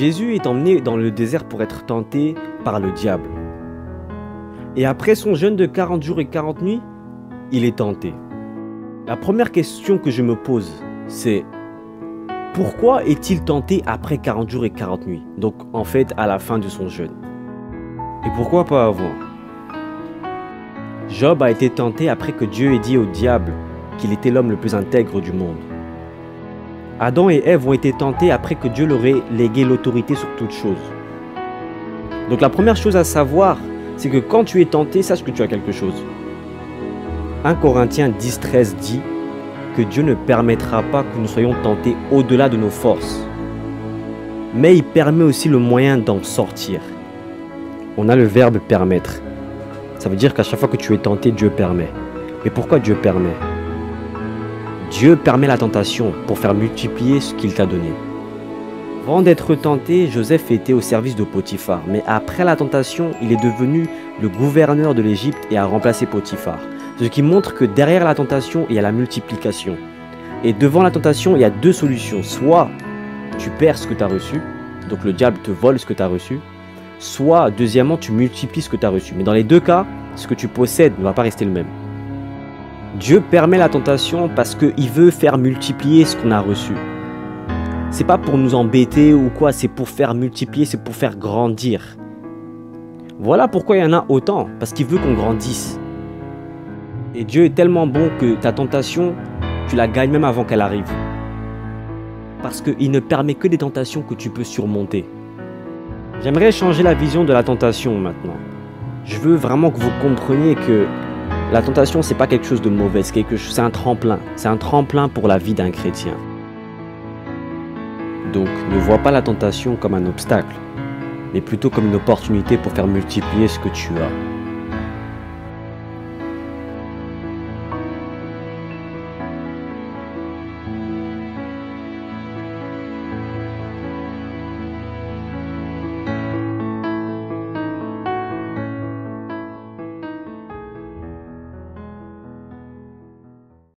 Jésus est emmené dans le désert pour être tenté par le diable. Et après son jeûne de 40 jours et 40 nuits, il est tenté. La première question que je me pose, c'est pourquoi est-il tenté après 40 jours et 40 nuits? Donc en fait à la fin de son jeûne. Et pourquoi pas avant? Job a été tenté après que Dieu ait dit au diable qu'il était l'homme le plus intègre du monde. Adam et Ève ont été tentés après que Dieu leur ait légué l'autorité sur toute chose. Donc la première chose à savoir, c'est que quand tu es tenté, sache que tu as quelque chose. 1 Corinthiens 10:13 dit que Dieu ne permettra pas que nous soyons tentés au-delà de nos forces. Mais il permet aussi le moyen d'en sortir. On a le verbe permettre. Ça veut dire qu'à chaque fois que tu es tenté, Dieu permet. Mais pourquoi Dieu permet? Dieu permet la tentation pour faire multiplier ce qu'il t'a donné. Avant d'être tenté, Joseph était au service de Potiphar. Mais après la tentation, il est devenu le gouverneur de l'Égypte et a remplacé Potiphar. Ce qui montre que derrière la tentation, il y a la multiplication. Et devant la tentation, il y a deux solutions. Soit tu perds ce que tu as reçu, donc le diable te vole ce que tu as reçu. Soit, deuxièmement, tu multiplies ce que tu as reçu. Mais dans les deux cas, ce que tu possèdes ne va pas rester le même. Dieu permet la tentation parce qu'il veut faire multiplier ce qu'on a reçu. C'est pas pour nous embêter ou quoi, c'est pour faire multiplier, c'est pour faire grandir. Voilà pourquoi il y en a autant, parce qu'il veut qu'on grandisse. Et Dieu est tellement bon que ta tentation, tu la gagnes même avant qu'elle arrive. Parce qu'il ne permet que des tentations que tu peux surmonter. J'aimerais changer la vision de la tentation maintenant. Je veux vraiment que vous compreniez que la tentation, c'est pas quelque chose de mauvais, c'est un tremplin. C'est un tremplin pour la vie d'un chrétien. Donc, ne vois pas la tentation comme un obstacle, mais plutôt comme une opportunité pour faire multiplier ce que tu as.